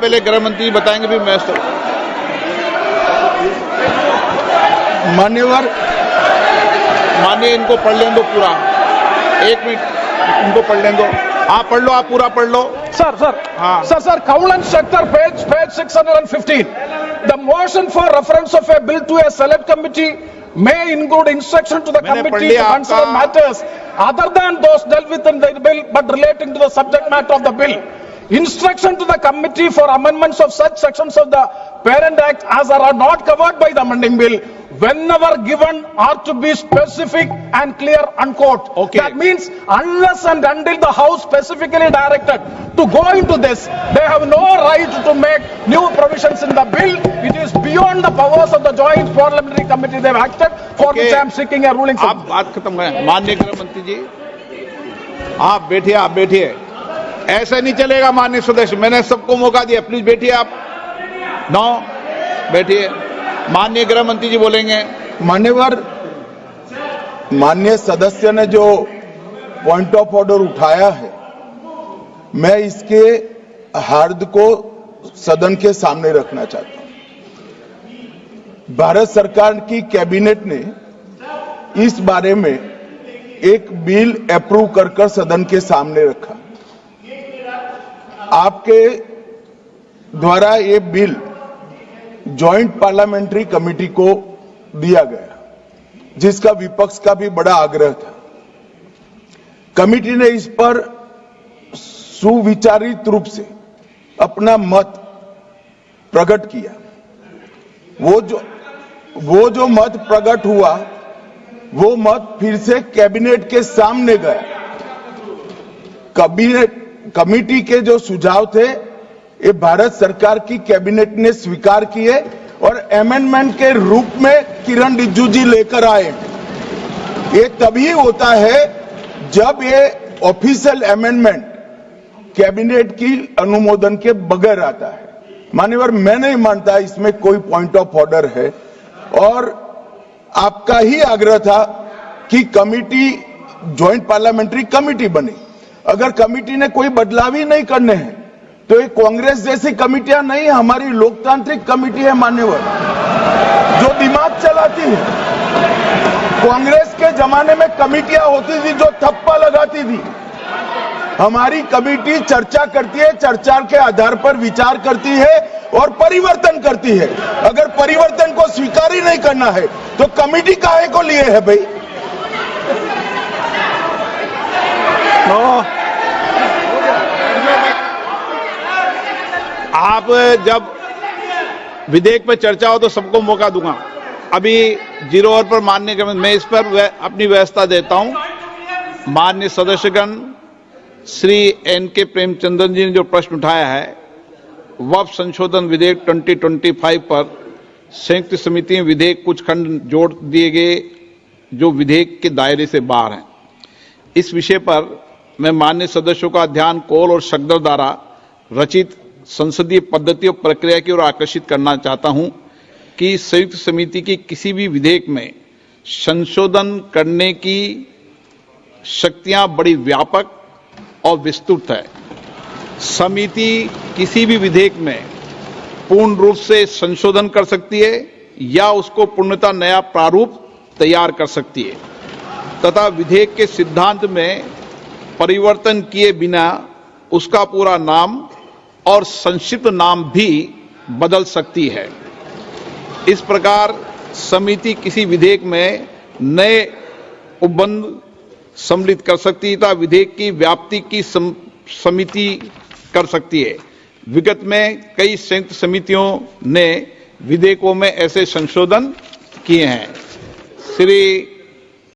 पहले गृह मंत्री बताएंगे, फिर मैं। मान्यवर, माननीय, इनको पढ़ लें दो पूरा, 1 मिनट इनको पढ़ लें दो। आप पढ़ लो, आप पूरा पढ़ लो। Sir, हाँ। Sir, Kaul and Schechter, page 615. The motion for reference of a bill to a select committee may include instruction to the मैंने पढ़ committee लिया to consider आपका। matters other than those dealt with in the bill but relating to the subject matter of the bill. Instruction to the committee for amendments of such sections of the Parent Act as are not covered by the amending bill, whenever given, are to be specific and clear, unquote. Okay. That means unless and until the House specifically directed to go into this, they have no right to make new provisions in the bill. It is beyond the powers of the Joint Parliamentary Committee they have acted, for Okay. which I am seeking a ruling. आप बात खत्म करें। माननीय गृह मंत्री जी, आप बैठिए, आप बैठिए। ऐसा नहीं चलेगा माननीय सदस्य, मैंने सबको मौका दिया, प्लीज बैठिए आप। नौ, बैठिए। माननीय गृह मंत्री जी बोलेंगे। मान्यवर, माननीय सदस्य ने जो पॉइंट ऑफ ऑर्डर उठाया है, मैं इसके हार्द को सदन के सामने रखना चाहता हूं। भारत सरकार की कैबिनेट ने इस बारे में एक बिल अप्रूव कर सदन के सामने रखा। आपके द्वारा ये बिल जॉइंट पार्लियामेंट्री कमेटी को दिया गया, जिसका विपक्ष का भी बड़ा आग्रह था। कमेटी ने इस पर सुविचारित रूप से अपना मत प्रकट किया। वो जो मत प्रकट हुआ, वो मत फिर से कैबिनेट के सामने गया। कमेटी के जो सुझाव थे, ये भारत सरकार की कैबिनेट ने स्वीकार किए और अमेंडमेंट के रूप में किरण रिजिजू जी लेकर आए। ये तभी होता है जब ये ऑफिशियल अमेंडमेंट कैबिनेट की अनुमोदन के बगैर आता है। मान्यवर, मैं नहीं मानता इसमें कोई पॉइंट ऑफ ऑर्डर है, और आपका ही आग्रह था कि कमेटी ज्वाइंट पार्लियामेंट्री कमेटी बने। अगर कमेटी ने कोई बदलाव ही नहीं करने हैं तो ये कांग्रेस जैसी कमेटियां नहीं, हमारी लोकतांत्रिक कमेटी है मान्यवर, जो दिमाग चलाती है। कांग्रेस के जमाने में कमेटियां होती थी जो थप्पा लगाती थी। हमारी कमेटी चर्चा करती है, चर्चा के आधार पर विचार करती है और परिवर्तन करती है। अगर परिवर्तन को स्वीकार ही नहीं करना है तो कमेटी काहे को लिए है भाई? आप जब विधेयक पर चर्चा हो तो सबको मौका दूंगा। अभी 0 ओवर पर माननीय गृह, मैं इस पर अपनी व्यवस्था देता हूं। माननीय सदस्यगण, श्री NK प्रेमचंद्रन जी ने जो प्रश्न उठाया है, वक्फ संशोधन विधेयक 2025 पर संयुक्त समिति में विधेयक कुछ खंड जोड़ दिए गए जो विधेयक के दायरे से बाहर हैं। इस विषय पर मैं माननीय सदस्यों का ध्यान कौल और शकदर द्वारा रचित संसदीय पद्धति और प्रक्रिया की ओर आकर्षित करना चाहता हूं कि संयुक्त समिति की किसी भी विधेयक में संशोधन करने की शक्तियां बड़ी व्यापक और विस्तृत है। समिति किसी भी विधेयक में पूर्ण रूप से संशोधन कर सकती है या उसको पूर्णतः नया प्रारूप तैयार कर सकती है तथा विधेयक के सिद्धांत में परिवर्तन किए बिना उसका पूरा नाम और संक्षिप्त नाम भी बदल सकती है। इस प्रकार समिति किसी विधेयक में नए उपबंध सम्मिलित कर सकती है तथा विधेयक की व्याप्ति की समिति कर सकती है। विगत में कई संयुक्त समितियों ने विधेयकों में ऐसे संशोधन किए हैं। श्री